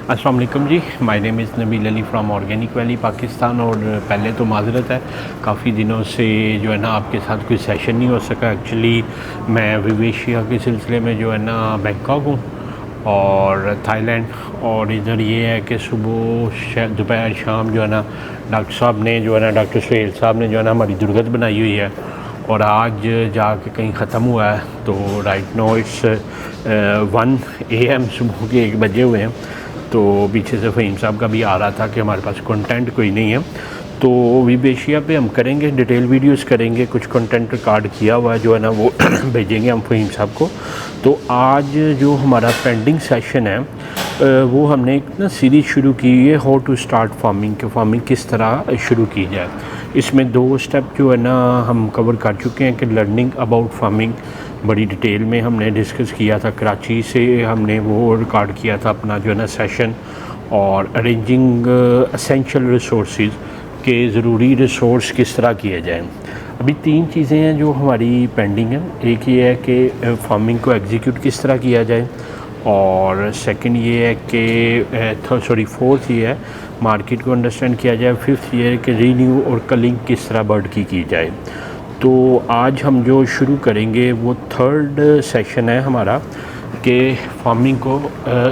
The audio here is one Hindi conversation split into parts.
अस्सलाम वालेकुम ji, my name is Nabeel Ali from organic valley Pakistan. और पहले तो माज़रत है, काफ़ी दिनों से जो है ना आपके साथ कोई सेशन नहीं हो सका। एक्चुअली मैं विवेशिया के सिलसिले में जो है ना बैंकॉक हूँ और थाईलैंड, और इधर ये है कि सुबह दोपहर शाम जो है ना डॉक्टर साहब ने जो है ना डॉक्टर सुहेल साहब ने जो है ना हमारी दुर्गत बनाई हुई है, और आज जाके कहीं ख़त्म हुआ है। तो राइट नो इट्स 1 AM, सुबह के 1 बजे हुए हैं। तो पीछे से फ़हीम साहब का भी आ रहा था कि हमारे पास कंटेंट कोई नहीं है, तो विवेशिया पे हम करेंगे, डिटेल वीडियोस करेंगे। कुछ कंटेंट रिकॉर्ड किया हुआ है जो है ना वो भेजेंगे हम फ़हीम साहब को। तो आज जो हमारा पेंडिंग सेशन है वो हमने एक ना सीरीज़ शुरू की है, हाउ टू स्टार्ट फार्मिंग, कि फार्मिंग किस तरह शुरू की जाए। इसमें 2 स्टेप जो है ना हम कवर कर चुके हैं कि लर्निंग अबाउट फार्मिंग बड़ी डिटेल में हमने डिस्कस किया था। कराची से हमने वो रिकॉर्ड किया था अपना जो है ना सेशन, और अरेंजिंग एसेंशियल रिसोर्सेज के ज़रूरी रिसोर्स किस तरह किए जाएँ। अभी 3 चीज़ें हैं जो हमारी पेंडिंग हैं। एक ये है कि फार्मिंग को एग्जीक्यूट किस तरह किया जाए, और सेकंड ये है कि फोर्थ ये है मार्केट को अंडरस्टैंड किया जाए। फिफ्थ ये है कि रीन्यू और कलिंग किस तरह बर्ड की जाए। तो आज हम जो शुरू करेंगे वो 3rd सेशन है हमारा, कि फार्मिंग को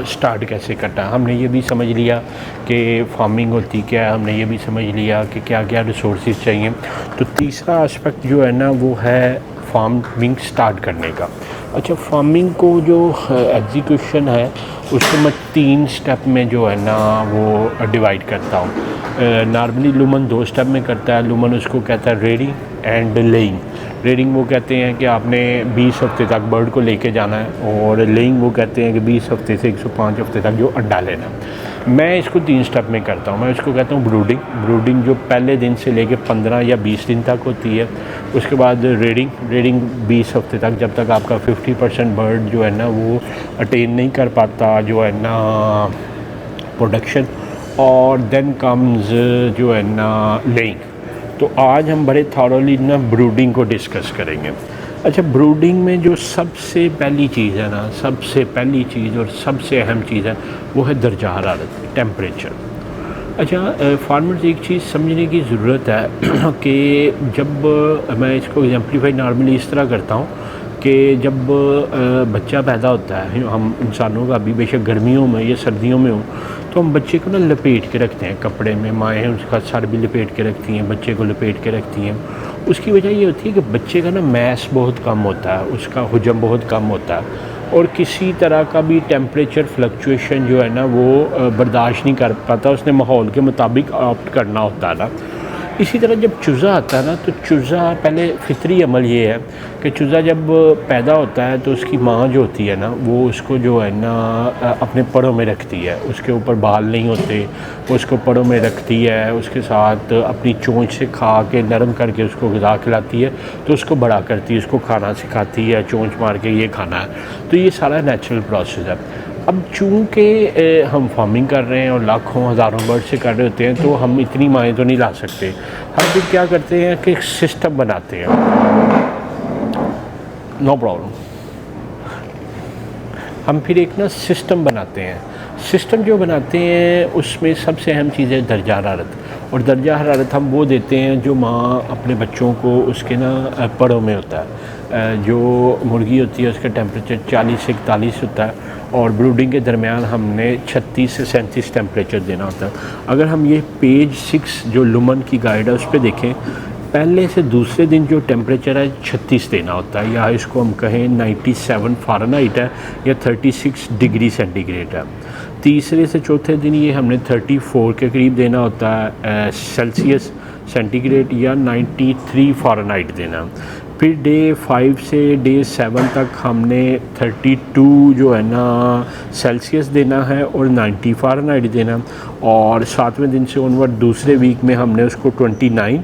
स्टार्ट कैसे करना है। हमने ये भी समझ लिया कि फार्मिंग होती क्या है, हमने ये भी समझ लिया कि क्या क्या रिसोर्सेज चाहिए। तो तीसरा एस्पेक्ट जो है ना वो है फार्मिंग स्टार्ट करने का। अच्छा, फार्मिंग को जो एग्जीक्यूशन है उसको मैं 3 स्टेप में जो है ना वो डिवाइड करता हूँ। नॉर्मली लुमन 2 स्टेप में करता है। लुमन उसको कहता है रेडिंग एंड लेइंग। रेडिंग वो कहते हैं कि आपने 20 हफ्ते तक बर्ड को लेके जाना है, और लेइंग वो कहते हैं कि 20 हफ्ते से 105 हफ्ते तक जो अंडा लेना है। मैं इसको 3 स्टेप में करता हूँ। मैं इसको कहता हूँ ब्रूडिंग। ब्रूडिंग जो पहले दिन से लेके 15 या 20 दिन तक होती है। उसके बाद रेडिंग 20 हफ्ते तक, जब तक आपका 50% बर्ड जो है ना वो अटेन नहीं कर पाता जो है ना प्रोडक्शन। और देन कम्स जो है ना लेइंग। तो आज हम बड़े थॉरोली ना ब्रूडिंग को डिस्कस करेंगे। अच्छा, ब्रूडिंग में जो सबसे पहली चीज़ है ना, सबसे पहली चीज़ और सबसे अहम चीज़ है वो है दर्जा हरारत, टेम्परेचर। अच्छा, फार्मर्स एक चीज़ समझने की ज़रूरत है कि जब मैं इसको एग्जाम्पलीफाई नॉर्मली इस तरह करता हूँ कि जब बच्चा पैदा होता है, हम इंसानों का भी बेशक गर्मियों में या सर्दियों में हो, तो हम बच्चे को ना लपेट के रखते हैं कपड़े में। माएँ उसका सर भी लपेट के रखती हैं, बच्चे को लपेट के रखती हैं। उसकी वजह ये होती है कि बच्चे का ना मैस बहुत कम होता है, उसका हुजम बहुत कम होता है, और किसी तरह का भी टेम्परेचर फ्लक्चुएशन जो है ना वो बर्दाश्त नहीं कर पाता। उसने माहौल के मुताबिक ऑप्ट करना होता है ना। इसी तरह जब चूज़ा आता है ना, तो चूज़ा पहले फितरी अमल ये है कि चूज़ा जब पैदा होता है तो उसकी माँ जो होती है ना वो उसको जो है ना अपने पड़ों में रखती है। उसके ऊपर बाल नहीं होते, वो उसको पड़ों में रखती है, उसके साथ अपनी चोंच से खा के नरम करके उसको ग़िज़ा खिलाती है, तो उसको बड़ा करती है, उसको खाना सिखाती है, चोंच मार के ये खाना है। तो ये सारा नेचुरल प्रोसेस है। अब चूँकि हम फार्मिंग कर रहे हैं और लाखों हज़ारों बर्ड से कर रहे होते हैं, तो हम इतनी माएँ तो नहीं ला सकते। हम फिर क्या करते हैं कि एक सिस्टम बनाते हैं। No problem. हम फिर एक ना सिस्टम बनाते हैं। सिस्टम जो बनाते हैं उसमें सबसे अहम चीज़ है दर्जा हरारत। और दर्जा हरारत हम वो देते हैं जो माँ अपने बच्चों को उसके ना पड़ों में होता है। जो मुर्गी होती है उसका टेम्परेचर 40 से 41 होता है, और ब्रूडिंग के दरमियान हमने 36 से 37 टेम्परेचर देना होता है। अगर हम ये पेज 6 जो लुमन की गाइड है उस पर देखें, पहले से दूसरे दिन जो टेम्परेचर है 36 देना होता है, या इसको हम कहें 97 फ़ारेनहाइट है, या 36 डिग्री सेंटीग्रेड है। तीसरे से चौथे दिन ये हमने 34 के करीब देना होता है सेल्सियस सेंटीग्रेड, या 93 फ़ारेनहाइट देना। फिर डे 5 से डे 7 तक हमने 32 जो है ना सेल्सियस देना है और 90 फ़ारेनहाइट देना। और 7वें दिन से ऑनवर्ड दूसरे वीक में हमने उसको 29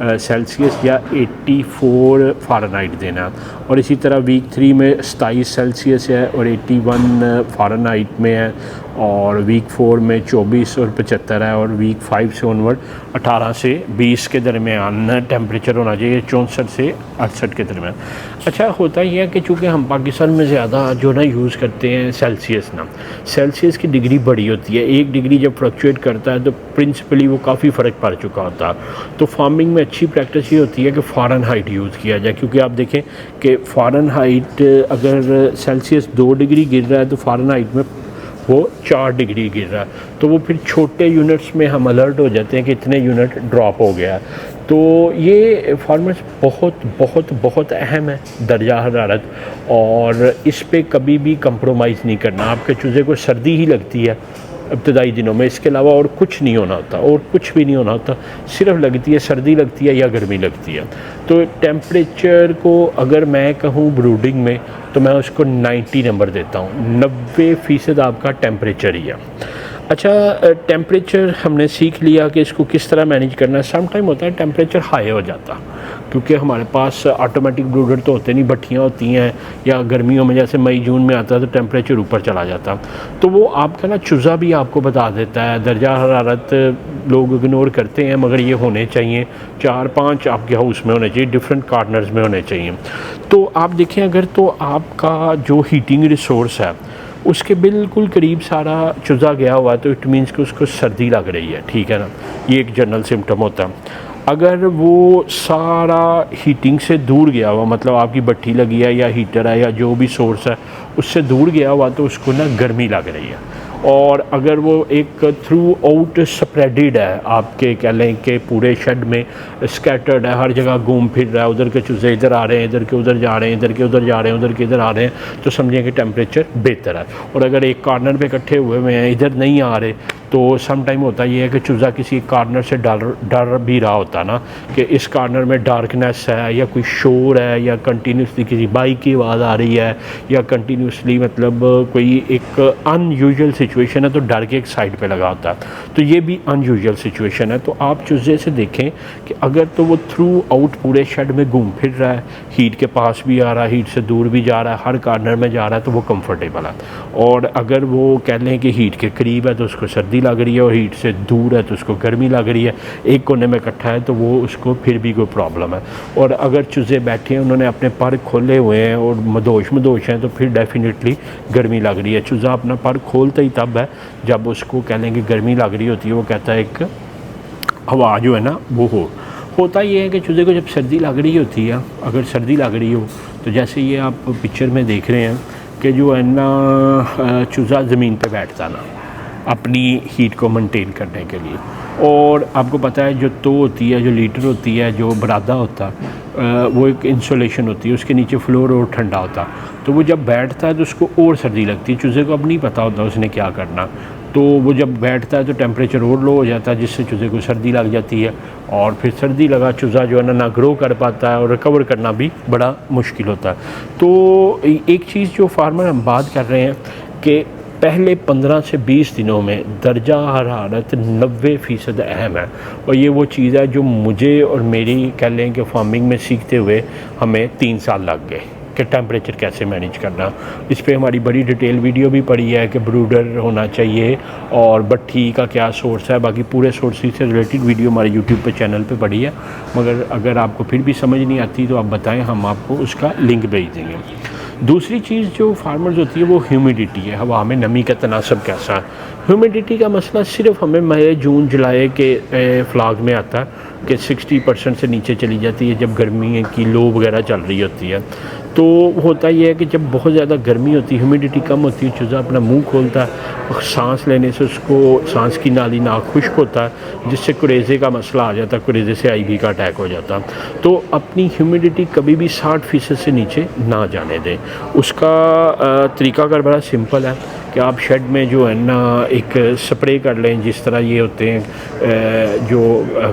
सेल्सियस या 84 फ़ारेनहाइट देना। और इसी तरह वीक 3 में 27 सेल्सियस है और 81 फ़ारेनहाइट में है। और वीक 4 में 24 और 75 है, और वीक 5 से ऑनवर्ड 18 से 20 के दरमियान टेम्परेचर होना चाहिए, 64 से 68 के दरमियान। अच्छा, होता ही है कि चूँकि हम पाकिस्तान में ज़्यादा जो ना यूज़ करते हैं सेल्सियस ना, सेल्सियस की डिग्री बड़ी होती है, 1 डिग्री जब फ्लक्चुएट करता है तो प्रिंसिपली वो काफ़ी फ़र्क पड़ चुका होता है। तो फार्मिंग में अच्छी प्रैक्टिस ये होती है कि फ़ारेनहाइट यूज़ किया जाए, क्योंकि आप देखें कि फ़ारेनहाइट अगर सेल्सियस 2 डिग्री गिर रहा है तो फ़ारेनहाइट में वो 4 डिग्री गिर रहा है, तो वो फिर छोटे यूनिट्स में हम अलर्ट हो जाते हैं कि इतने यूनिट ड्रॉप हो गया है। तो ये फार्मर्स बहुत बहुत बहुत अहम है दर्जा हरारत, और इस पे कभी भी कंप्रोमाइज़ नहीं करना। आपके चूज़े को सर्दी ही लगती है इब्तदाई दिनों में, इसके अलावा और कुछ नहीं होना होता, और कुछ भी नहीं होना होता, सिर्फ लगती है सर्दी लगती है या गर्मी लगती है। तो टेम्परेचर को अगर मैं कहूँ ब्रूडिंग में तो मैं उसको 90 नंबर देता हूँ। 90% आपका टेम्परेचर ही है। अच्छा, टेम्परेचर हमने सीख लिया कि इसको किस तरह मैनेज करना है। सम टाइम होता है टेम्परेचर हाई हो जाता, क्योंकि हमारे पास ऑटोमेटिक ब्रूडर तो होते नहीं, भट्टियाँ होती हैं, या गर्मियों में जैसे मई जून में आता है तो टेम्परेचर ऊपर चला जाता, तो वो आपका ना चूज़ा भी आपको बता देता है। दर्जा हरारत लोग इग्नोर करते हैं, मगर ये होने चाहिए 4-5 आपके हाउस में होने चाहिए, डिफरेंट कार्नर्स में होने चाहिए। तो आप देखें, अगर तो आपका जो हीटिंग रिसोर्स है उसके बिल्कुल करीब सारा चूज़ा गया हुआ है तो इट मीन्स कि उसको सर्दी लग रही है, ठीक है ना, ये एक जनरल सिम्टम होता है। अगर वो सारा हीटिंग से दूर गया हुआ, मतलब आपकी भट्टी लगी है या हीटर है या जो भी सोर्स है उससे दूर गया हुआ, तो उसको ना गर्मी लग रही है। और अगर वो एक थ्रू आउट स्प्रेडेड है, आपके कह लें कि पूरे शेड में स्कैटर्ड है, हर जगह घूम फिर रहा है, उधर के चूज़े इधर आ रहे हैं, इधर के उधर जा रहे हैं, इधर के उधर जा रहे हैं, उधर के इधर आ रहे हैं, तो समझें कि टेम्परेचर बेहतर है। और अगर एक कार्नर पे इकट्ठे हुए हुए हैं, इधर नहीं आ रहे, तो सम टाइम होता ये है कि चूज़ा किसी कार्नर से डर भी रहा होता ना, कि इस कार्नर में डार्कनेस है, या कोई शोर है, या कंटिन्यूसली किसी बाइक की आवाज़ आ रही है, या कंटिन्यूसली मतलब कोई एक अनयूजुअल सिचुएशन है, तो डर के एक साइड पे लगा होता है। तो ये भी अनयूजुअल सिचुएशन है। तो आप चूज़े से देखें कि अगर तो वो थ्रू आउट पूरे शेड में घूम फिर रहा है, हीट के पास भी आ रहा है, हीट से दूर भी जा रहा है, हर कार्नर में जा रहा है, तो वो कंफर्टेबल है। और अगर वो कह लें कि हीट के करीब है तो उसको सर्दी लग रही है, और हीट से दूर है तो उसको गर्मी लग रही है, एक कोने में इकट्ठा है तो वो उसको फिर भी कोई प्रॉब्लम है। और अगर चूज़े बैठे हैं, उन्होंने अपने पर खोले हुए हैं और मदोश हैं, तो फिर डेफिनेटली गर्मी लग रही है। चूज़ा अपना पर खोलता ही तब है जब उसको कह लेंगे गर्मी लग रही होती है, वो कहता है एक हवा जो है ना वो होता ये है कि चूज़े को जब सर्दी लग रही होती है, अगर सर्दी लग रही हो तो जैसे ये आप पिक्चर में देख रहे हैं कि जो है ना चूज़ा ज़मीन पे बैठता ना अपनी हीट को मेंटेन करने के लिए। और आपको पता है जो तो होती है, जो लीटर होती है, जो बरादा होता है, वो एक इंसुलेशन होती है, उसके नीचे फ्लोर और ठंडा होता, तो वो जब बैठता है तो उसको और सर्दी लगती है। चूज़े को अब नहीं पता होता उसने क्या करना, तो वो जब बैठता है तो टेम्परेचर और लो हो जाता है, जिससे चूज़े को सर्दी लग जाती है, और फिर सर्दी लगा चूज़ा जो है ना ग्रो कर पाता है, और रिकवर करना भी बड़ा मुश्किल होता है। तो एक चीज़ जो फार्मर हम बात कर रहे हैं कि पहले 15 से 20 दिनों में दर्जा हरारत 90% अहम है, और ये वो चीज़ है जो मुझे और मेरी कह लें कि फार्मिंग में सीखते हुए हमें 3 साल लग गए कि टेम्परेचर कैसे मैनेज करना। इस पे हमारी बड़ी डिटेल वीडियो भी पड़ी है कि ब्रूडर होना चाहिए और भट्टी का क्या सोर्स है, बाकी पूरे सोर्सेज से रिलेटेड वीडियो हमारे यूट्यूब पे चैनल पे पड़ी है। मगर अगर आपको फिर भी समझ नहीं आती तो आप बताएं, हम आपको उसका लिंक भेज देंगे। दूसरी चीज़ जो फार्मर्स होती है वो ह्यूमिडिटी है, हवा में नमी का तनासब कैसा है। ह्यूमिडिटी का मसला सिर्फ हमें मई जून जुलाई के फ्लाग में आता है कि 60% से नीचे चली जाती है जब गर्मी की लो वगैरह चल रही होती है। तो होता ये है कि जब बहुत ज़्यादा गर्मी होती है, ह्यूमिडिटी कम होती है, चूज़ा अपना मुंह खोलता है, सांस लेने से उसको सांस की नाली नाक खुश्क होता है, जिससे कुरेज़े का मसला आ जाता है, कुरेज़े से आईवी का अटैक हो जाता है। तो अपनी ह्यूमिडिटी कभी भी 60% से नीचे ना जाने दें। उसका तरीकाकार बड़ा सिंपल है कि आप शेड में जो है ना एक स्प्रे कर लें, जिस तरह ये होते हैं जो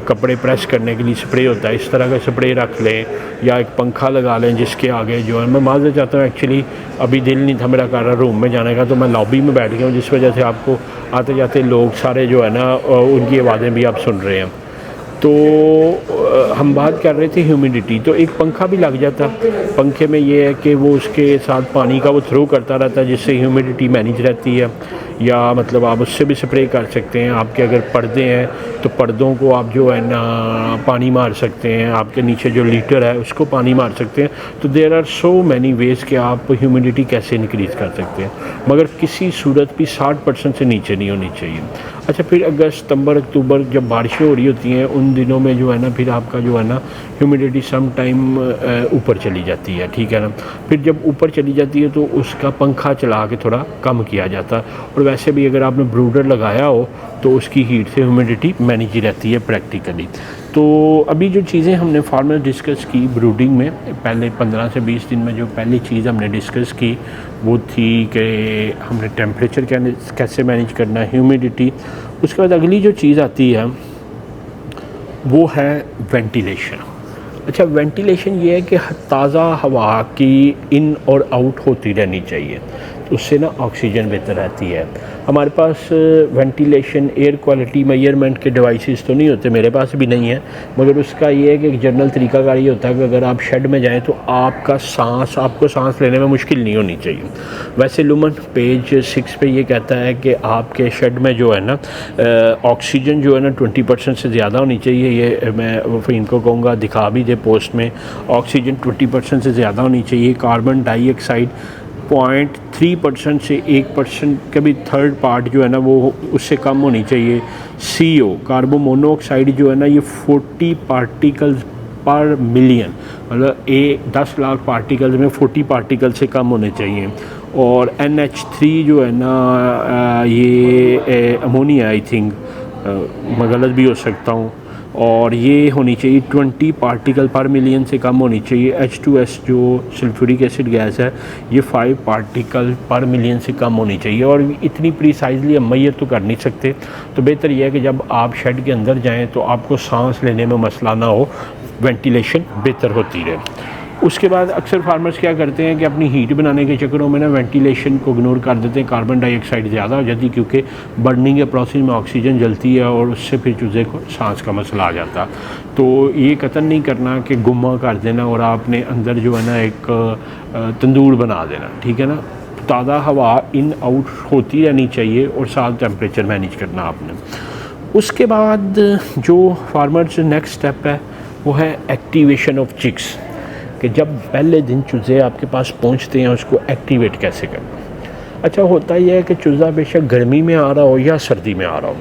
कपड़े प्रेस करने के लिए स्प्रे होता है, इस तरह का स्प्रे रख लें, या एक पंखा लगा लें जिसके आगे जो है, मैं माज़रत चाहता हूँ एक्चुअली अभी दिल नहीं था मेरा कर रहा रूम में जाने का, तो मैं लॉबी में बैठ गया हूँ, जिस वजह से आपको आते जाते लोग सारे जो है ना उनकी आवाज़ें भी आप सुन रहे हैं। तो हम बात कर रहे थे ह्यूमिडिटी, तो एक पंखा भी लग जाता। पंखे में ये है कि वो उसके साथ पानी का वो थ्रो करता रहता है, जिससे ह्यूमिडिटी मैनेज रहती है। या मतलब आप उससे भी स्प्रे कर सकते हैं। आपके अगर पर्दे हैं तो पर्दों को आप जो है ना पानी मार सकते हैं, आपके नीचे जो लीटर है उसको पानी मार सकते हैं। तो there are so many ways कि आप ह्यूमिडिटी कैसे इंक्रीज़ कर सकते हैं, मगर किसी सूरत भी 60% से नीचे नहीं होनी चाहिए। अच्छा, फिर अगस्त सितंबर अक्टूबर जब बारिशें हो रही होती हैं उन दिनों में जो है ना फिर आपका जो है ना ह्यूमिडिटी सम टाइम ऊपर चली जाती है, ठीक है ना। फिर जब ऊपर चली जाती है तो उसका पंखा चला के थोड़ा कम किया जाता है। और वैसे भी अगर आपने ब्रूडर लगाया हो तो उसकी हीट से ह्यूमिडिटी मैनेज ही रहती है प्रैक्टिकली। तो अभी जो चीज़ें हमने फार्मर डिस्कस की ब्रूडिंग में, पहले 15 से 20 दिन में जो पहली चीज़ हमने डिस्कस की वो थी कि हमने टेम्परेचर कैसे मैनेज करना है, ह्यूमिडिटी। उसके बाद अगली जो चीज़ आती है वो है वेंटिलेशन। अच्छा, वेंटिलेशन ये है कि ताज़ा हवा की इन और आउट होती रहनी चाहिए, तो उससे ना ऑक्सीजन बेहतर रहती है। हमारे पास वेंटिलेशन एयर क्वालिटी मेजरमेंट के डिवाइसेस तो नहीं होते, मेरे पास भी नहीं है, मगर उसका ये है कि एक जनरल तरीकाकार ये होता है कि अगर आप शेड में जाएं तो आपको सांस लेने में मुश्किल नहीं होनी चाहिए। वैसे लुमन पेज 6 पे ये कहता है कि आपके शेड में जो है ना ऑक्सीजन जो है ना 20% से ज़्यादा होनी चाहिए। ये मैं इनको कहूँगा दिखा भी दे पोस्ट में, ऑक्सीजन 20% से ज़्यादा होनी चाहिए। कार्बन डाइऑक्साइड 0.3% से 1% का भी थर्ड पार्ट जो है ना वो उससे कम होनी चाहिए। CO कार्बन मोनोऑक्साइड जो है ना ये 40 पार्टिकल्स पर मिलियन, मतलब 10 लाख पार्टिकल्स में 40 पार्टिकल से कम होने चाहिए। और NH3 जो है ना ये अमोनिया, आई थिंक मैं गलत भी हो सकता हूँ, और ये होनी चाहिए 20 पार्टिकल पर मिलियन से कम होनी चाहिए। H2S जो सल्फ्यूरिक एसिड गैस है ये 5 पार्टिकल पर मिलियन से कम होनी चाहिए। और इतनी प्रिसाइजली हम मैयर तो कर नहीं सकते, तो बेहतर यह है कि जब आप शेड के अंदर जाएं तो आपको सांस लेने में मसला ना हो, वेंटिलेशन बेहतर होती रहे। उसके बाद अक्सर फार्मर्स क्या करते हैं कि अपनी हीट बनाने के चक्करों में ना वेंटिलेशन को इग्नोर कर देते हैं, कार्बन डाइऑक्साइड ज़्यादा हो जाती है क्योंकि बर्निंग के प्रोसेस में ऑक्सीजन जलती है और उससे फिर चूज़े को सांस का मसला आ जाता। तो ये कतन नहीं करना कि गुम्मा कर देना और आपने अंदर जो है ना एक तंदूर बना देना, ठीक है ना। ताज़ा हवा इन आउट होती रहनी चाहिए और साथ टेम्परेचर मैनेज करना आपने। उसके बाद जो फार्मर्स नेक्स्ट स्टेप है वो है एक्टिवेशन ऑफ चिक्स, कि जब पहले दिन चूज़े आपके पास पहुंचते हैं उसको एक्टिवेट कैसे करना। अच्छा, होता यह है कि चूज़ा बेशक गर्मी में आ रहा हो या सर्दी में आ रहा हो,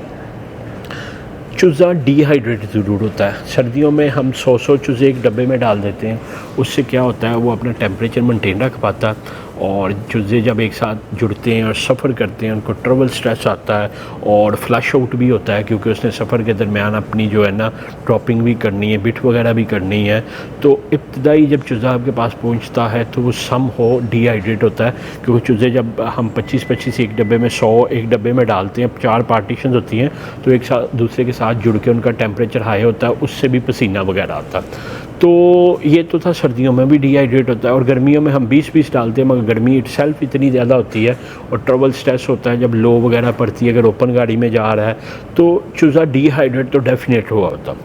चूज़ा डिहाइड्रेट ज़रूर होता है। सर्दियों में हम 100 चूज़े एक डब्बे में डाल देते हैं, उससे क्या होता है वो अपना टेम्परेचर मेंटेन रख पाता है। और चूज़े जब एक साथ जुड़ते हैं और सफ़र करते हैं उनको ट्रबल स्ट्रेस आता है और फ्लश आउट भी होता है क्योंकि उसने सफ़र के दरमियान अपनी जो है ना ड्रॉपिंग भी करनी है, बिट वगैरह भी करनी है। तो इब्तदाई जब चूज़ा आपके पास पहुंचता है तो वो सम हो डिहाइड्रेट होता है, क्योंकि चूज़े जब हम 25-25 एक डब्बे में 100 एक डब्बे में डालते हैं, 4 पार्टीशन होती हैं, तो एक साथ दूसरे के साथ जुड़ के उनका टेम्परेचर हाई होता है, उससे भी पसीना वगैरह आता है। तो ये तो था सर्दियों में भी डिहाइड्रेट होता है। और गर्मियों में हम 20-20 डालते हैं, मगर गर्मी इटसेल्फ इतनी ज़्यादा होती है और ट्रबल स्ट्रेस होता है जब लो वगैरह पड़ती है, अगर ओपन गाड़ी में जा रहा है तो चूज़ा डिहाइड्रेट तो डेफिनेट हुआ होता।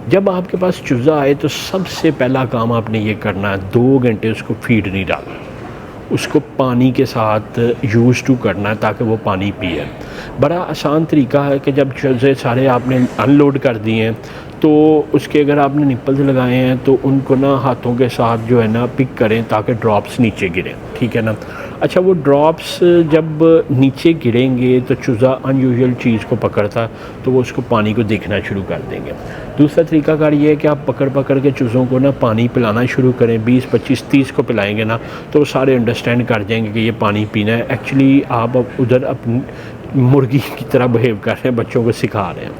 जब आपके पास चूज़ा आए तो सबसे पहला काम आपने ये करना है, 2 घंटे उसको फीड नहीं डालना, उसको पानी के साथ यूज़ टू करना है ताकि वो पानी पिए। बड़ा आसान तरीका है कि जब चूज़े सारे आपने अनलोड कर दिए हैं तो उसके अगर आपने निप्पल्स लगाए हैं तो उनको ना हाथों के साथ जो है ना पिक करें ताकि ड्रॉप्स नीचे गिरें, ठीक है ना। अच्छा, वो ड्रॉप्स जब नीचे गिरेंगे तो चूज़ा अनयूजुअल चीज़ को पकड़ता तो वो उसको पानी को देखना शुरू कर देंगे। दूसरा तरीकाकार ये है कि आप पकड़ पकड़ के चूज़ों को ना पानी पिलाना शुरू करें। 20, 25, 30 को पिलाएंगे ना तो वो सारे अंडरस्टैंड कर जाएंगे कि ये पानी पीना है। एक्चुअली आप उधर अपनी मुर्गी की तरह बिहेव कर रहे हैं, बच्चों को सिखा रहे हैं।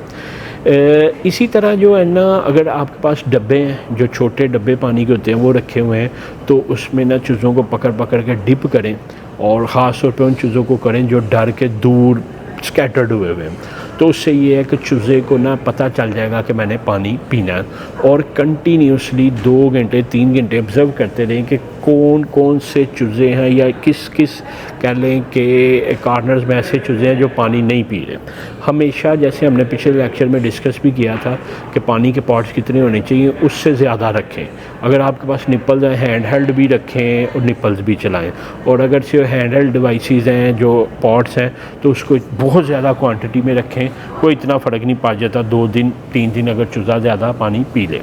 इसी तरह जो है ना अगर आपके पास डब्बे हैं, जो छोटे डब्बे पानी के होते हैं वो रखे हुए हैं, तो उसमें ना चूज़ों को पकड़ पकड़ के डिप करें और ख़ास तौर पे उन चूज़ों को करें जो डर के दूर स्कैटर्ड हुए हैं। तो उससे ये है कि चूज़े को ना पता चल जाएगा कि मैंने पानी पीना है। और कंटिन्यूसली 2 घंटे 3 घंटे ऑब्ज़र्व करते रहें कि कौन कौन से चूज़े हैं या किस किस कह लें कि कॉर्नर्स में ऐसे चूज़े हैं जो पानी नहीं पी रहे। हमेशा जैसे हमने पिछले लेक्चर में डिस्कस भी किया था कि पानी के पॉट्स कितने होने चाहिए, उससे ज़्यादा रखें। अगर आपके पास निप्पल्स हैं, हैंड हेल्ड भी रखें और निप्पल्स भी चलाएं। और अगर से हैंड हेल्ड डिवाइसेस हैं जो पॉट्स हैं तो उसको बहुत ज़्यादा क्वांटिटी में रखें, कोई इतना फ़र्क नहीं पड़ जाता 2 दिन 3 दिन अगर चूज़ा ज़्यादा पानी पी ले।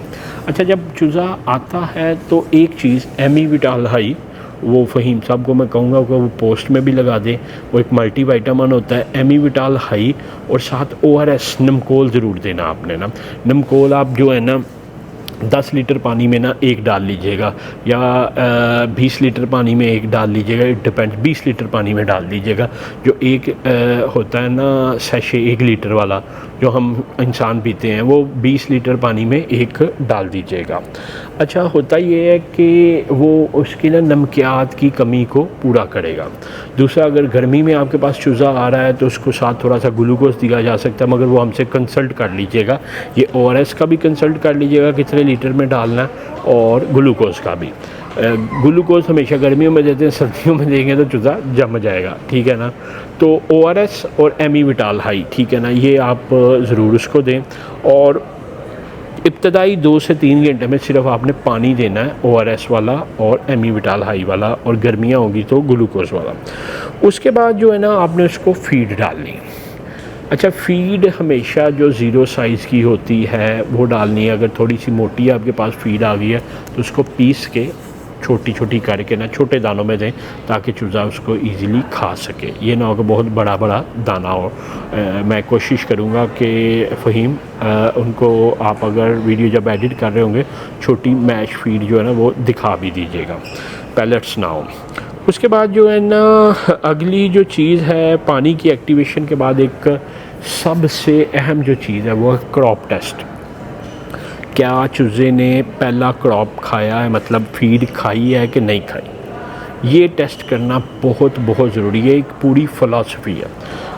अच्छा, जब चूज़ा आता है तो एक चीज़ एमीविटाल हाई, वो फ़हीम साहब को मैं कहूँगा कि वो पोस्ट में भी लगा दें। वो एक मल्टी वाइटामिन होता है एमीविटाल हाई, और साथ ORS नमकोल ज़रूर देना आपने ना। नमकोल आप जो है ना 10 लीटर पानी में ना 1 डाल लीजिएगा, या 20 लीटर पानी में 1 डाल लीजिएगा, इट डिपेंड। 20 लीटर पानी में डाल दीजिएगा। जो एक होता है ना सैशे 1 लीटर वाला जो हम इंसान पीते हैं, वो 20 लीटर पानी में 1 डाल दीजिएगा। अच्छा, होता ये है कि वो उसकी ना नमकियात की कमी को पूरा करेगा। दूसरा, अगर गर्मी में आपके पास चूज़ा आ रहा है तो उसको साथ थोड़ा सा ग्लूकोज दिया जा सकता है, मगर वो हमसे कंसल्ट कर लीजिएगा। ये ORS का भी कंसल्ट कर लीजिएगा कितने लीटर में डालना है, और ग्लूकोज का भी। ग्लूकोज हमेशा गर्मियों में देते हैं, सर्दियों में देंगे तो चूज़ा जम जाएगा, ठीक है ना। तो ORS और एमीविटाल हाई, ठीक है ना, ये आप ज़रूर उसको दें। और इब्तदाई 2 से 3 घंटे में सिर्फ आपने पानी देना है, ORS वाला और एमीविटाल हाई वाला, और गर्मियाँ होगी तो ग्लूकोज वाला। उसके बाद जो है ना आपने उसको फीड डालनी। अच्छा, फ़ीड हमेशा जो 0 साइज़ की होती है वो डालनी है। अगर थोड़ी सी मोटी आपके पास फ़ीड आ गई है तो उसको पीस के छोटी छोटी करके ना छोटे दानों में दें, ताकि चूज़ा उसको इजीली खा सके। ये ना हो कि बहुत बड़ा बड़ा दाना हो। मैं कोशिश करूँगा कि फ़हीम उनको आप अगर वीडियो जब एडिट कर रहे होंगे, छोटी मैश फीड जो है ना वो दिखा भी दीजिएगा, पैलेट्स ना हो। उसके बाद जो है ना अगली जो चीज़ है, पानी की एक्टिवेशन के बाद एक सबसे अहम जो चीज़ है वो है क्रॉप टेस्ट। क्या चूज़े ने पहला क्रॉप खाया है, मतलब फीड खाई है कि नहीं खाई, ये टेस्ट करना बहुत बहुत ज़रूरी है। एक पूरी फ़िलासफ़ी है।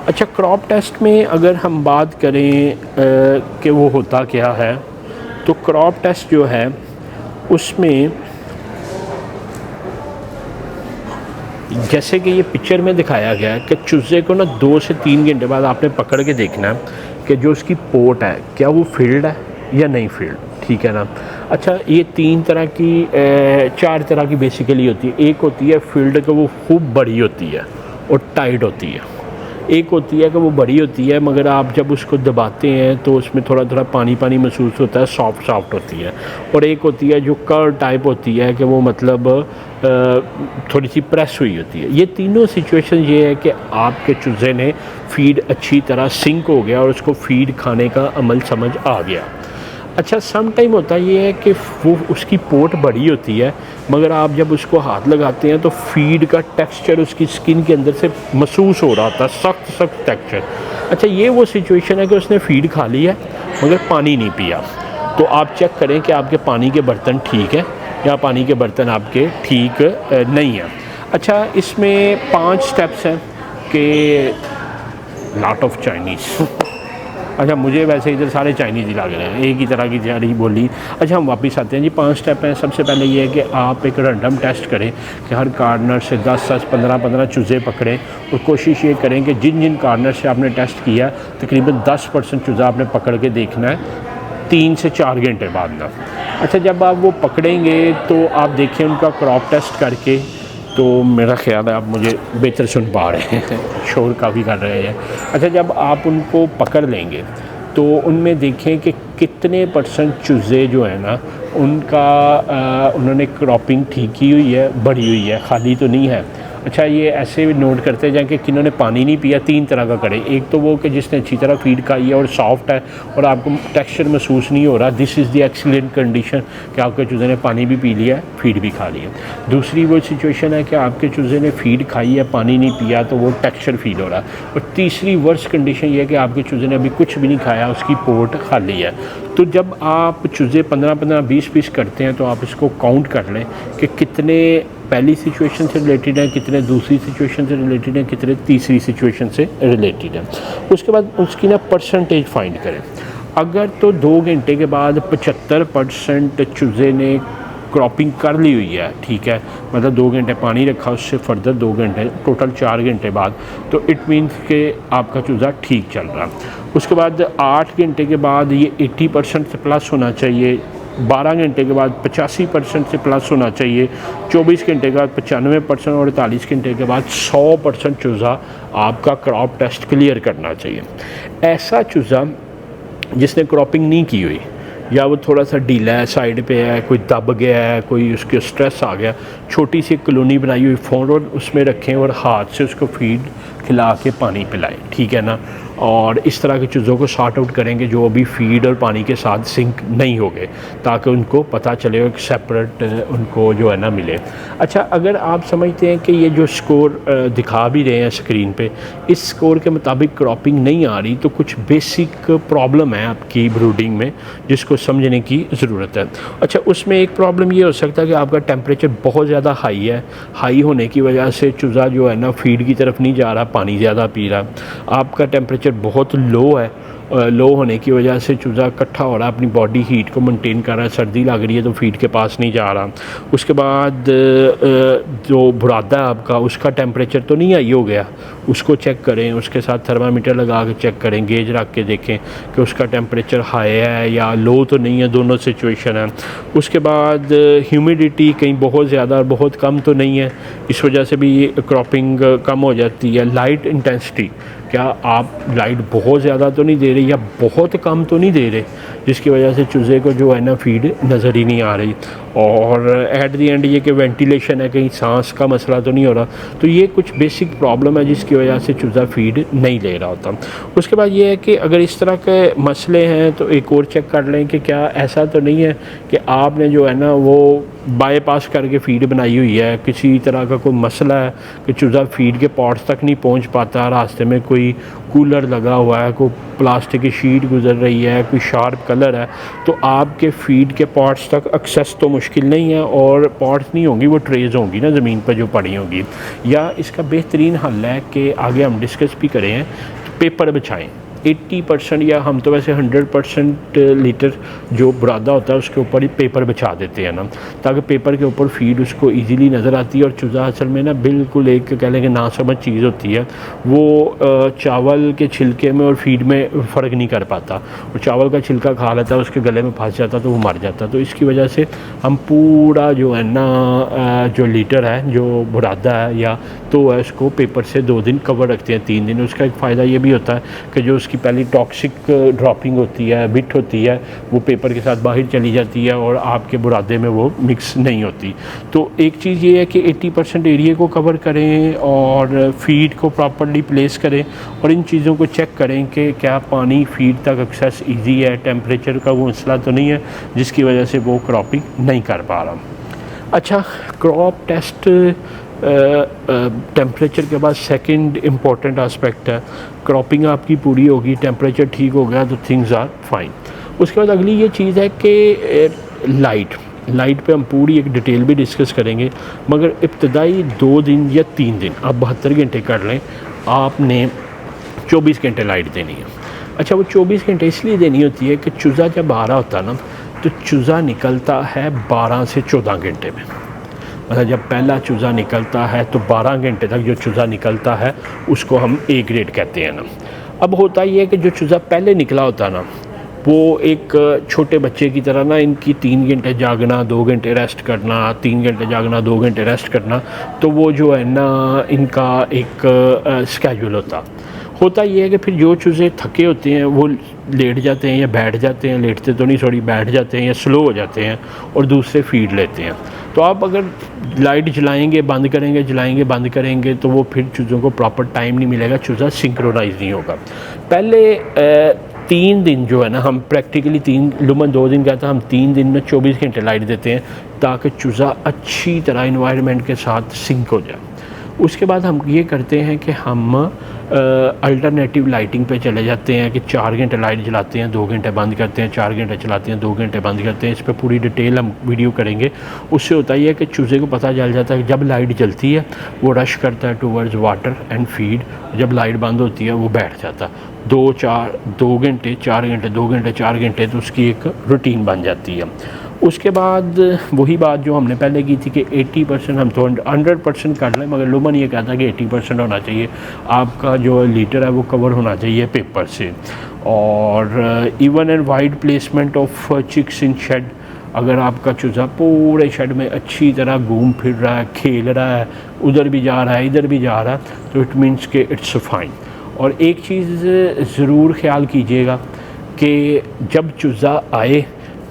अच्छा, क्रॉप टेस्ट में अगर हम बात करें कि वो होता क्या है, तो क्रॉप टेस्ट जो है उसमें जैसे कि ये पिक्चर में दिखाया गया है कि चूज़े को ना 2 से 3 घंटे बाद आपने पकड़ के देखना है कि जो उसकी पोट है क्या वो फील्ड है या नहीं फील्ड, ठीक है ना। अच्छा, ये 3 तरह की 4 तरह की बेसिकली होती है। एक होती है फील्ड कि वो खूब बड़ी होती है और टाइट होती है। एक होती है कि वो बड़ी होती है मगर आप जब उसको दबाते हैं तो उसमें थोड़ा थोड़ा पानी पानी महसूस होता है, सॉफ्ट सॉफ्ट होती है। और एक होती है जो कर्व टाइप होती है कि वो मतलब थोड़ी सी प्रेस हुई होती है। ये तीनों सिचुएशन ये है कि आपके चूज़े ने फीड अच्छी तरह सिंक हो गया और उसको फीड खाने का अमल समझ आ गया। अच्छा, सम टाइम होता ये है कि वो उसकी पोट बड़ी होती है मगर आप जब उसको हाथ लगाते हैं तो फीड का टेक्सचर उसकी स्किन के अंदर से महसूस हो रहा था, सख्त सख्त टेक्सचर। अच्छा, ये वो सिचुएशन है कि उसने फीड खा ली है मगर पानी नहीं पिया। तो आप चेक करें कि आपके पानी के बर्तन ठीक है या पानी के बर्तन आपके ठीक नहीं हैं। अच्छा, इसमें 5 स्टेप्स हैं कि लॉट ऑफ चाइनीज़ अच्छा, मुझे वैसे इधर सारे चाइनीज़ ही लग रहे हैं, एक ही तरह की सारी बोली। अच्छा, हम वापस आते हैं जी। 5 स्टेप हैं। सबसे पहले ये है कि आप एक रैंडम टेस्ट करें कि हर कार्नर से 10-10, 15-15 चूज़े पकड़ें और कोशिश ये करें कि जिन जिन कार्नर से आपने टेस्ट किया तकरीबन 10% चूज़ा आपने पकड़ के देखना है 3 से 4 घंटे बाद ना। अच्छा, जब आप वो पकड़ेंगे तो आप देखें उनका क्रॉप टेस्ट करके, तो मेरा ख्याल है आप मुझे बेहतर सुन पा रहे हैं, शोर काफ़ी कर रहे हैं। अच्छा, जब आप उनको पकड़ लेंगे तो उनमें देखें कि कितने % चूज़े जो है ना उनका उन्होंने क्रॉपिंग ठीक की हुई है, बढ़ी हुई है, खाली तो नहीं है। अच्छा, ये ऐसे भी नोट करते जाएं कि किन्होंने पानी नहीं पिया। 3 तरह का करें। एक तो वो कि जिसने अच्छी तरह फीड खाई है और सॉफ्ट है और आपको टेक्सचर महसूस नहीं हो रहा, this is the excellent condition कि आपके चूज़े ने पानी भी पी लिया, फीड भी खा लिया। दूसरी वो सिचुएशन है कि आपके चूज़े ने फीड खाई है, पानी नहीं पिया, तो वो टेक्सचर फील हो रहा है। और तीसरी वर्स कंडीशन ये है कि आपके चूज़े ने अभी कुछ भी नहीं खाया, उसकी पोट खाली है। तो जब आप चूज़े 15-15, 20 पीस करते हैं तो आप इसको काउंट कर लें कि कितने पहली सिचुएशन से रिलेटेड है, कितने दूसरी सिचुएशन से रिलेटेड है, कितने तीसरी सिचुएशन से रिलेटेड है। उसके बाद उसकी ना परसेंटेज फाइंड करें। अगर तो 2 घंटे के बाद 75% चूज़े ने क्रॉपिंग कर ली हुई है, ठीक है, मतलब 2 घंटे पानी रखा, उससे फर्दर 2 घंटे, टोटल 4 घंटे बाद, तो इट मीन्स कि आपका चूज़ा ठीक चल रहा। उसके बाद 8 घंटे के बाद ये 80% से प्लस होना चाहिए, 12 घंटे के बाद 85% से प्लस होना चाहिए, 24 घंटे के बाद 95% और 48 घंटे के बाद 100% चूज़ा आपका क्रॉप टेस्ट क्लियर करना चाहिए। ऐसा चूज़ा जिसने क्रॉपिंग नहीं की हुई, या वो थोड़ा सा ढीला है, साइड पे है, कोई दब गया है, कोई उसके स्ट्रेस आ गया, छोटी सी कॉलोनी बनाई हुई फ़ौरन उसमें रखें और हाथ से उसको फीड खिला के पानी पिलाएं, ठीक है ना। और इस तरह की चीज़ों को सॉर्ट आउट करेंगे जो अभी फीड और पानी के साथ सिंक नहीं हो गए, ताकि उनको पता चले एक सेपरेट उनको जो है ना मिले। अच्छा, अगर आप समझते हैं कि ये जो स्कोर दिखा भी रहे हैं स्क्रीन पे, इस स्कोर के मुताबिक क्रॉपिंग नहीं आ रही, तो कुछ बेसिक प्रॉब्लम है आपकी ब्रूडिंग में जिसको समझने की ज़रूरत है। अच्छा, उसमें एक प्रॉब्लम ये हो सकता है कि आपका टेम्परेचर बहुत ज़्यादा हाई है, हाई होने की वजह से चूज़ा जो है ना फीड की तरफ नहीं जा रहा, पानी ज़्यादा पी रहा। आपका टेम्परेचर बहुत लो है, लो होने की वजह से चूज़ा इकट्ठा हो रहा है, अपनी बॉडी हीट को मेंटेन कर रहा है, सर्दी लग रही है तो फीड के पास नहीं जा रहा। उसके बाद जो बुरादा है आपका, उसका टेम्परेचर तो नहीं हाई हो गया, उसको चेक करें, उसके साथ थर्मामीटर लगा के चेक करें, गेज रख के देखें कि उसका टेम्परेचर हाई है या लो तो नहीं है, दोनों सिचुएशन है। उसके बाद ह्यूमिडिटी कहीं बहुत ज़्यादा और बहुत कम तो नहीं है, इस वजह से भी क्रॉपिंग कम हो जाती है। लाइट इंटेंसिटी, क्या आप लाइट बहुत ज़्यादा तो नहीं दे रहे या बहुत कम तो नहीं दे रहे, जिसकी वजह से चूज़े को जो है ना फीड नज़र ही नहीं आ रही। और एट दी एंड ये कि वेंटिलेशन है, कहीं सांस का मसला तो नहीं हो रहा। तो ये कुछ बेसिक प्रॉब्लम है जिसकी वजह से चूज़ा फीड नहीं ले रहा होता। उसके बाद ये है कि अगर इस तरह के मसले हैं तो एक और चेक कर लें कि क्या ऐसा तो नहीं है कि आपने जो है ना वो बाईपास करके फ़ीड बनाई हुई है, किसी तरह का कोई मसला है कि चूज़ा फ़ीड के पॉट्स तक नहीं पहुंच पाता, रास्ते में कोई कूलर लगा हुआ है, कोई प्लास्टिक की शीट गुजर रही है, कोई शार्प कलर है, तो आपके फ़ीड के पॉट्स तक एक्सेस तो मुश्किल नहीं है, और पॉट्स नहीं होंगी, वो ट्रेज़ होंगी ना ज़मीन पर जो पड़ी होंगी। या इसका बेहतरीन हल है कि आगे हम डिस्कस भी करें हैं, तो पेपर बिछाएँ 80% या हम तो वैसे 100% लीटर जो बुरादा होता है उसके ऊपर ही पेपर बिछा देते हैं ना, ताकि पेपर के ऊपर फीड उसको इजीली नज़र आती है। और चूज़ा असल में ना बिल्कुल एक कह लें कि नासमझ चीज़ होती है, वो चावल के छिलके में और फीड में फ़र्क नहीं कर पाता, और चावल का छिलका खा लेता है, उसके गले में फंस जाता तो वो मर जाता। तो इसकी वजह से हम पूरा जो है ना जो लीटर है जो बुरादा है या तो है उसको पेपर से 2 दिन कवर रखते हैं, 3 दिन। उसका एक फ़ायदा ये भी होता है कि जो उसकी पहली टॉक्सिक ड्रॉपिंग होती है, बिट होती है, वो पेपर के साथ बाहर चली जाती है और आपके बुरादे में वो मिक्स नहीं होती। तो एक चीज़ ये है कि 80% एरिया को कवर करें और फीड को प्रॉपर्ली प्लेस करें, और इन चीज़ों को चेक करें कि क्या पानी फीड तक एक्सेस ईजी है, टेम्परेचर का वो मसला तो नहीं है जिसकी वजह से वो क्रॉपिंग नहीं कर पा रहा। अच्छा, क्रॉप टेस्ट टेम्परेचर के बाद सेकंड इम्पॉर्टेंट आस्पेक्ट है। क्रॉपिंग आपकी पूरी होगी, टेम्परेचर ठीक हो गया तो थिंग्स आर फाइन। उसके बाद अगली ये चीज़ है कि लाइट पे हम पूरी एक डिटेल भी डिस्कस करेंगे, मगर इब्तदाई 2 दिन या 3 दिन आप 72 घंटे कर लें, आपने 24 घंटे लाइट देनी है। अच्छा, वो 24 घंटे इसलिए देनी होती है कि चूज़ा जब आ रहा होता है ना, तो चूज़ा निकलता है 12 से 14 घंटे में। मतलब जब पहला चूज़ा निकलता है तो 12 घंटे तक जो चूज़ा निकलता है उसको हम ए ग्रेड कहते हैं ना। अब होता ये है कि जो चूज़ा पहले निकला होता है ना, वो एक छोटे बच्चे की तरह ना, इनकी 3 घंटे जागना, 2 घंटे रेस्ट करना, 3 घंटे जागना, 2 घंटे रेस्ट करना, तो वो जो है ना इनका एक स्केड्यूल होता ये है कि फिर जो चूज़े थके होते हैं वो लेट जाते हैं या बैठ जाते हैं, लेटते तो नहीं सॉरी बैठ जाते हैं या स्लो हो जाते हैं और दूसरे फीड लेते हैं। तो आप अगर लाइट जलाएंगे बंद करेंगे, जलाएंगे बंद करेंगे, तो वो फिर चूज़ों को प्रॉपर टाइम नहीं मिलेगा, चूज़ा सिंक्रोनाइज नहीं होगा। पहले 3 दिन जो है ना, हम प्रैक्टिकली 2 दिन कहता है, हम 3 दिन में 24 घंटे लाइट देते हैं ताकि चूज़ा अच्छी तरह इन्वायरमेंट के साथ सिंक हो जाए। उसके बाद हम ये करते हैं कि हम अल्टरनेटिव लाइटिंग पे चले जाते हैं कि 4 घंटे लाइट जलाते हैं, 2 घंटे बंद करते हैं, 4 घंटे चलाते हैं, 2 घंटे बंद करते हैं। इस पर पूरी डिटेल हम वीडियो करेंगे। उससे होता ही है कि चूज़े को पता चल जाता है कि जब लाइट जलती है वो रश करता है टूवर्ड्स वाटर एंड फीड, जब लाइट बंद होती है वो बैठ जाता है। 2 घंटे 4 घंटे 2 घंटे 4 घंटे, तो उसकी एक रूटीन बन जाती है। उसके बाद वही बात जो हमने पहले की थी कि 80% हम तो 100% कर लें, मगर लुमन ये कहता है कि 80% होना चाहिए, आपका जो लीटर है वो कवर होना चाहिए पेपर से। और even and wide placement of chicks in shed, अगर आपका चूज़ा पूरे शेड में अच्छी तरह घूम फिर रहा है, खेल रहा है, उधर भी जा रहा है इधर भी जा रहा है, तो इट मीन्स के इट्स फाइन। और एक चीज़ ज़रूर ख्याल कीजिएगा कि जब चूज़ा आए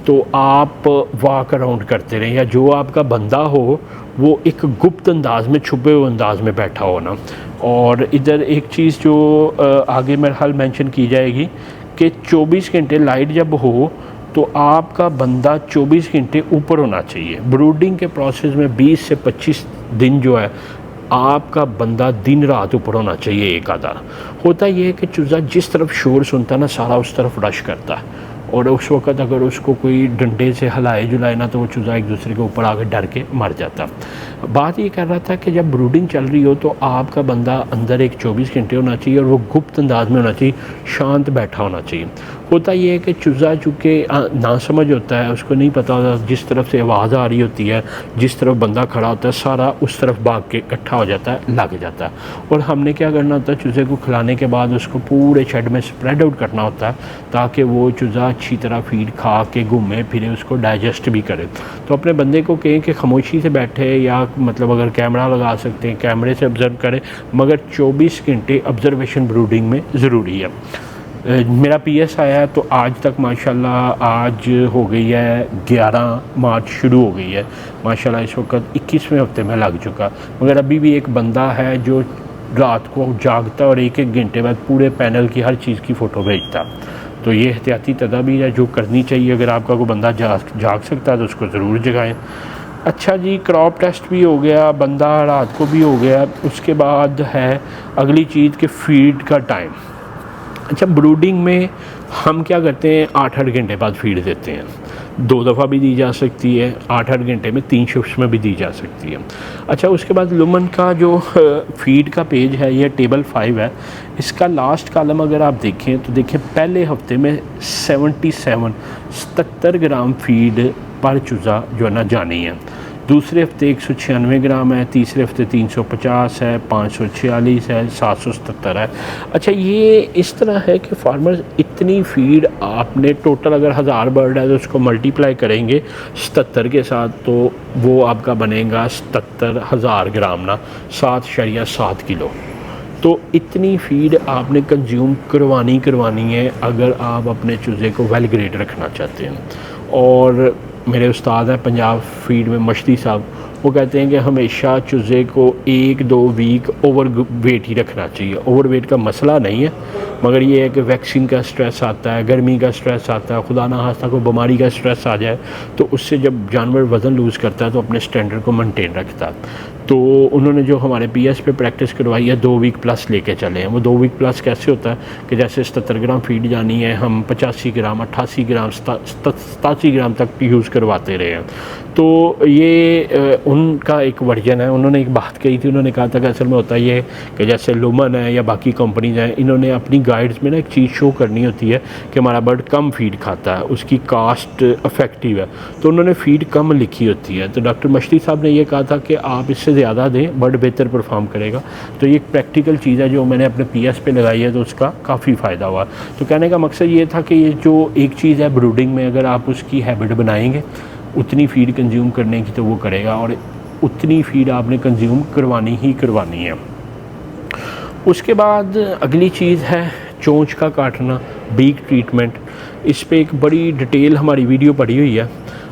तो आप वॉक अराउंड करते रहें, या जो आपका बंदा हो वो एक गुप्त अंदाज में, छुपे हुए अंदाज में बैठा हो ना। और इधर एक चीज़ जो आगे मेरे ख्याल मेंशन की जाएगी कि 24 घंटे लाइट जब हो तो आपका बंदा 24 घंटे ऊपर होना चाहिए। ब्रूडिंग के प्रोसेस में 20 से 25 दिन जो है आपका बंदा दिन रात ऊपर होना चाहिए। एक आधा होता ये है कि चूज़ा जिस तरफ शोर सुनता है ना, सारा उस तरफ रश करता है, और उस वक़्त अगर उसको कोई डंडे से हिलाए जुलाए ना तो वो चूज़ा एक दूसरे के ऊपर आकर डर के मर जाता। बात ये कर रहा था कि जब ब्रूडिंग चल रही हो तो आपका बंदा अंदर एक 24 घंटे होना चाहिए, और वो गुप्त अंदाज में होना चाहिए, शांत बैठा होना चाहिए। होता ये है कि चूज़ा चूँकि ना समझ होता है, उसको नहीं पता होता, जिस तरफ से आवाज़ आ रही होती है, जिस तरफ बंदा खड़ा होता है, सारा उस तरफ भाग के इकट्ठा हो जाता है, लग जाता है। और हमने क्या करना होता है, चूज़े को खिलाने के बाद उसको पूरे शेड में स्प्रेड आउट करना होता है, ताकि वो चूज़ा अच्छी तरह फीड खा के घूमे फिरे, उसको डाइजेस्ट भी करे। तो अपने बंदे को कहें कि खामोशी से बैठे, या मतलब अगर कैमरा लगा सकते हैं कैमरे से ऑब्ज़र्व करें, मगर 24 घंटे ऑब्ज़र्वेशन ब्रूडिंग में ज़रूरी है। मेरा पीएस आया है तो आज तक माशाल्लाह, आज हो गई है 11 मार्च शुरू हो गई है माशाल्लाह, इस वक्त 21वें हफ्ते में लग चुका, मगर अभी भी एक बंदा है जो रात को जागता और एक एक घंटे बाद पूरे पैनल की हर चीज़ की फ़ोटो भेजता। तो ये एहतियाती तदाबीर है जो करनी चाहिए। अगर आपका कोई बंदा जाग सकता है तो उसको ज़रूर जगाएं। अच्छा जी, क्रॉप टेस्ट भी हो गया, बंदा रात को भी हो गया। उसके बाद है अगली चीज़ कि फ़ीड का टाइम। अच्छा, ब्रूडिंग में हम क्या करते हैं, 8-8 घंटे बाद फीड देते हैं। 2 दफ़ा भी दी जा सकती है, 8-8 घंटे में 3 शिफ्ट्स में भी दी जा सकती है। अच्छा, उसके बाद लुमन का जो फीड का पेज है, ये टेबल 5 है। इसका लास्ट कॉलम अगर आप देखें तो देखें, पहले हफ्ते में 77 ग्राम फीड पर चूज़ा जो है ना जानी है। दूसरे हफ्ते 196 ग्राम है, तीसरे हफ्ते 350 है, 546 है, 777 है। अच्छा, ये इस तरह है कि फार्मर्स इतनी फीड आपने टोटल अगर 1000 बर्ड है तो उसको मल्टीप्लाई करेंगे 77 के साथ, तो वो आपका बनेगा 77,000 ग्राम ना, 7.7 किलो। तो इतनी फीड आपने कंज्यूम करवानी है अगर आप अपने चूज़े को वेल ग्रेड रखना चाहते हैं। और मेरे उस्ताद हैं पंजाब फीड में मश्ती साहब, वो कहते हैं कि हमेशा चूज़े को 1-2 वीक ओवर वेट ही रखना चाहिए। ओवर वेट का मसला नहीं है, मगर ये है कि वैक्सीन का स्ट्रेस आता है, गर्मी का स्ट्रेस आता है, खुदा ना खास्ता कोई बीमारी का स्ट्रेस आ जाए तो उससे जब जानवर वज़न लूज़ करता है तो अपने स्टैंडर्ड को मेंटेन रखता है। तो उन्होंने जो हमारे पीएस पे प्रैक्टिस करवाई है 2 वीक प्लस लेके चले हैं। वो 2 वीक प्लस कैसे होता है कि जैसे 77 ग्राम फीड जानी है, हम 85 ग्राम 88 ग्राम 87 ग्राम तक यूज़ करवाते रहे हैं। तो ये उनका एक वर्जन है। उन्होंने एक बात कही थी, उन्होंने कहा था कि असल में होता ये है कि जैसे लुमन है या बाकी कंपनीज हैं, इन्होंने अपनी गाइड्स में ना एक चीज़ शो करनी होती है कि हमारा बर्ड कम फीड खाता है, उसकी कास्ट इफेक्टिव है, तो उन्होंने फ़ीड कम लिखी होती है। तो डॉक्टर मश्ती साहब ने ये कहा था कि आप इससे ज़्यादा दें, बर्ड बेहतर परफॉर्म करेगा। तो ये एक प्रैक्टिकल चीज़ है जो मैंने अपने पीएस पे लगाई है, तो उसका काफ़ी फ़ायदा हुआ। तो कहने का मकसद ये था कि ये जो एक चीज़ है ब्रूडिंग में, अगर आप उसकी हैबिट बनाएंगे उतनी फ़ीड कंज्यूम करने की तो वो करेगा, और उतनी फ़ीड आपने कंज्यूम करवानी ही करवानी है। उसके बाद अगली चीज़ है चोंच का काटना, बीक ट्रीटमेंट। इस पे एक बड़ी डिटेल हमारी वीडियो पड़ी हुई है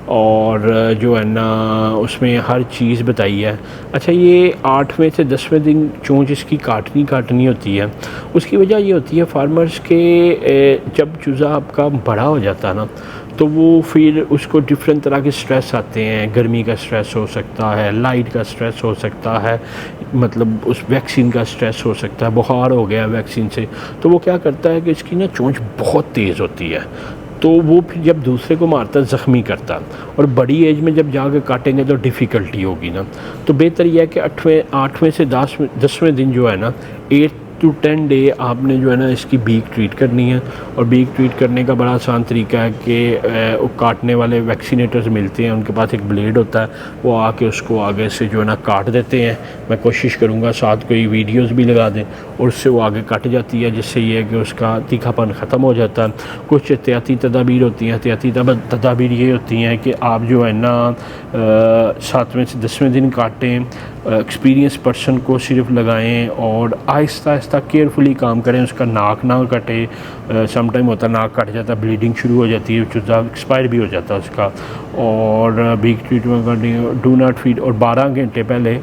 और जो है ना उसमें हर चीज़ बताई है। अच्छा, ये 8वें से 10वें दिन चोंच इसकी काटनी होती है। उसकी वजह ये होती है फार्मर्स के जब चूज़ा आपका बड़ा हो जाता है ना, तो वो फिर उसको डिफरेंट तरह के स्ट्रेस आते हैं। गर्मी का स्ट्रेस हो सकता है, लाइट का स्ट्रेस हो सकता है, मतलब उस वैक्सीन का स्ट्रेस हो सकता है, बुखार हो गया वैक्सीन से, तो वो क्या करता है कि इसकी ना चोंच बहुत तेज़ होती है, तो वो फिर जब दूसरे को मारता है ज़ख्मी करता, और बड़ी एज में जब जाकर काटेंगे तो डिफ़िकल्टी होगी ना। तो बेहतर यह है कि 8वें से 10वें दिन जो है ना, 8 to 10 डे आपने जो है ना इसकी बीक ट्रीट करनी है। और बीक ट्रीट करने का बड़ा आसान तरीका है कि वो काटने वाले वैक्सीनेटर्स मिलते हैं, उनके पास एक ब्लेड होता है, वो आके उसको आगे से जो है ना काट देते हैं। मैं कोशिश करूँगा साथ कोई वीडियोस भी लगा दें और उससे वो आगे कट जाती है, जिससे ये है कि उसका तीखापन ख़त्म हो जाता है। कुछ एहतियाती तदाबीर होती हैं। एहतियाती तदाबीर ये होती हैं कि आप जो है ना 7वें से 10वें दिन काटें, एक्सपीरियंस पर्सन को सिर्फ लगाएं और आहिस्ता आहिस्ता केयरफुली काम करें, उसका नाक ना कटे। समटाइम होता है नाक कट जाता है, ब्लीडिंग शुरू हो जाती है, चूज़ा एक्सपायर भी हो जाता है उसका। और बीक ट्रीटमेंट करनी, डू नॉट फीड। और 12 घंटे पहले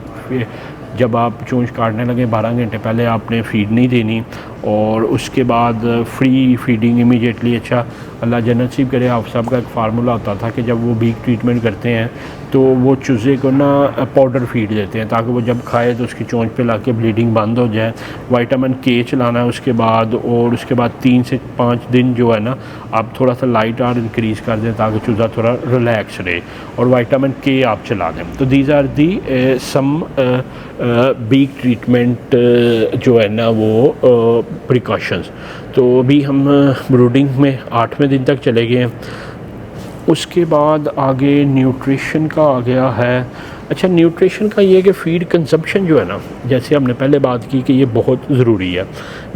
जब आप चोंच काटने लगे 12 घंटे पहले आपने फ़ीड नहीं देनी। और उसके बाद फ्री फीडिंग इमीडिएटली। अच्छा, अल्लाह जन्नत नसीब करे। आप साहब का एक फार्मूला होता था कि जब वो बीक ट्रीटमेंट करते हैं तो वो चूज़े को ना पाउडर फीड देते हैं ताकि वो जब खाए तो उसकी चोंच पे लाके ब्लीडिंग बंद हो जाए। विटामिन के चलाना है उसके बाद, और उसके बाद 3 से 5 दिन जो है ना आप थोड़ा सा लाइट आर इंक्रीज़ कर दें ताकि चूज़ा थोड़ा रिलैक्स रहे, और विटामिन के आप चला दें। तो these are the some beak treatment जो है ना वो प्रिकॉशंस। तो अभी हम ब्रूडिंग में 8वें दिन तक चले गए हैं। उसके बाद आगे न्यूट्रिशन का आ गया है। अच्छा, न्यूट्रिशन का ये है कि फ़ीड कंजप्शन जो है ना, जैसे हमने पहले बात की कि ये बहुत ज़रूरी है।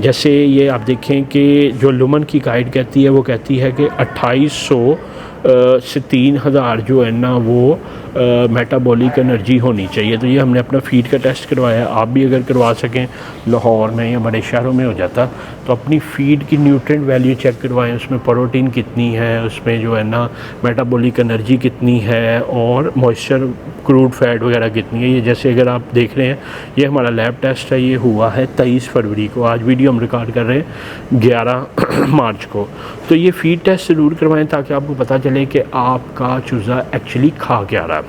जैसे ये आप देखें कि जो लुमन की गाइड कहती है वो कहती है कि 2800 से 3000 जो है ना वो मेटाबॉलिक एनर्जी होनी चाहिए। तो ये हमने अपना फ़ीड का टेस्ट करवाया। आप भी अगर करवा सकें, लाहौर में या बड़े शहरों में हो जाता, तो अपनी फ़ीड की न्यूट्रिएंट वैल्यू चेक करवाएं, उसमें प्रोटीन कितनी है, उसमें जो है ना मेटाबॉलिक एनर्जी कितनी है, और मॉइस्चर क्रूड फैट वगैरह कितनी है। ये जैसे अगर आप देख रहे हैं, ये हमारा लैब टेस्ट है, ये हुआ है 23 फरवरी को। आज वीडियो हम रिकॉर्ड कर रहे हैं 11 मार्च को। तो ये फ़ीड टेस्ट ज़रूर करवाएं ताकि आपको पता चले कि आपका चूज़ा एक्चुअली खा क्या रहा है।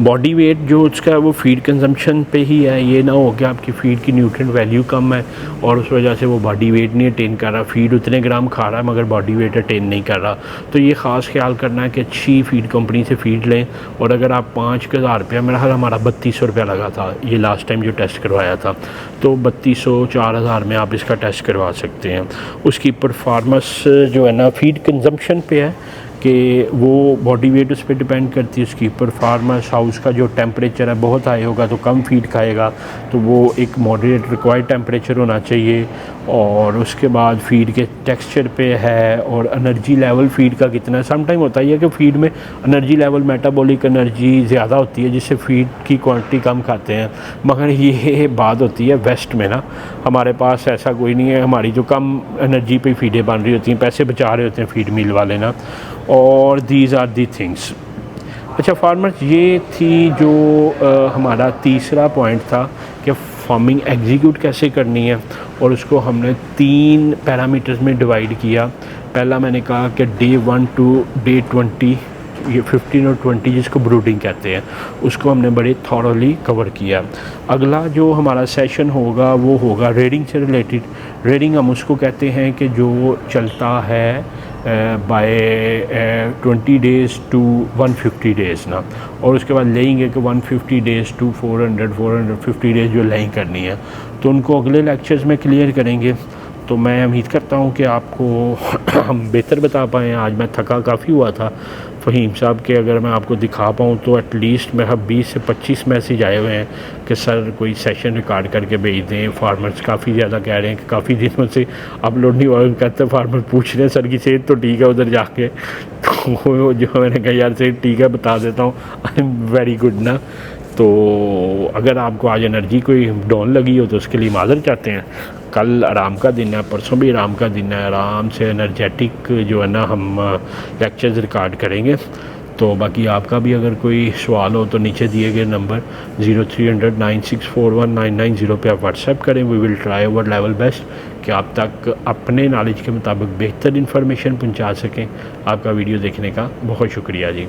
बॉडी वेट जो उसका है वो फ़ीड कंजम्पशन पे ही है। ये ना हो कि आपकी फ़ीड की न्यूट्रिएंट वैल्यू कम है और उस वजह से वो बॉडी वेट नहीं अटेन कर रहा। फ़ीड उतने ग्राम खा रहा है मगर बॉडी वेट अटेन नहीं कर रहा। तो ये ख़ास ख्याल करना है कि अच्छी फ़ीड कंपनी से फ़ीड लें। और अगर आप 5000 रुपया, मेरा ख्याल हमारा 3200 रुपया लगा था ये लास्ट टाइम जो टेस्ट करवाया था, तो 3200 4000 में आप इसका टेस्ट करवा सकते हैं। उसकी परफॉर्मेंस जो है ना फ़ीड कंजम्पशन पे है कि वो बॉडी वेट उस पर डिपेंड करती है, उसकी परफॉर्मेंस। हाउस का जो टेम्परेचर है बहुत हाई होगा तो कम फीड खाएगा, तो वो एक मॉडरेट रिक्वायर्ड टेम्परेचर होना चाहिए। और उसके बाद फ़ीड के टेक्सचर पे है, और एनर्जी लेवल फ़ीड का कितना है। सम टाइम होता ही है कि फ़ीड में एनर्जी लेवल, मेटाबॉलिक एनर्जी ज़्यादा होती है जिससे फ़ीड की क्वांटिटी कम खाते हैं। मगर ये बात होती है वेस्ट में ना, हमारे पास ऐसा कोई नहीं है। हमारी जो कम एनर्जी पे फ़ीडें बन रही होती हैं, पैसे बचा रहे होते हैं फ़ीड मिल वाले ना। और दीज आर दी थिंग्स। अच्छा फार्मर्स, ये थी जो हमारा तीसरा पॉइंट था कि फार्मिंग एग्जीक्यूट कैसे करनी है, और उसको हमने 3 पैरामीटर्स में डिवाइड किया। पहला मैंने कहा कि डे 1 टू डे 20, ये 15 और 20 जिसको ब्रूडिंग कहते हैं, उसको हमने बड़े थॉरली कवर किया। अगला जो हमारा सेशन होगा वो होगा रेडिंग से रिलेटेड। रेडिंग हम उसको कहते हैं कि जो चलता है बाय 20 डेज़ टू 150 डेज़ ना, और उसके बाद लेंगे कि 150 डेज़ टू 450 डेज़ जो लेइंग करनी है, तो उनको अगले लेक्चर्स में क्लियर करेंगे। तो मैं उम्मीद करता हूँ कि आपको हम बेहतर बता पाएँ। आज मैं थका काफ़ी हुआ था फ़हीम साहब के, अगर मैं आपको दिखा पाऊँ तो एटलीस्ट मेरा 20 से 25 मैसेज आए हुए हैं कि सर कोई सेशन रिकॉर्ड करके भेज दें। फार्मर्स काफ़ी ज़्यादा कह रहे हैं कि काफ़ी दिनों से अपलोड नहीं हुआ। कहते फार्मर पूछ रहे हैं सर की सेहत तो ठीक है उधर जाके, तो जो मैंने कहा यार सेहत ठीक है, बता देता हूँ आई एम वेरी गुड ना। तो अगर आपको आज एनर्जी कोई डाउन लगी हो तो उसके लिए माज़रत चाहते हैं। कल आराम का दिन है, परसों भी आराम का दिन है। आराम से एनर्जेटिक जो है ना हम लेक्चर्स रिकॉर्ड करेंगे। तो बाकी आपका भी अगर कोई सवाल हो तो नीचे दिए गए नंबर 0300 9641 990 पे आप व्हाट्सएप करें। We will try our level best कि आप तक अपने नॉलेज के मुताबिक बेहतर इन्फॉर्मेशन पहुंचा सकें। आपका वीडियो देखने का बहुत शुक्रिया जी।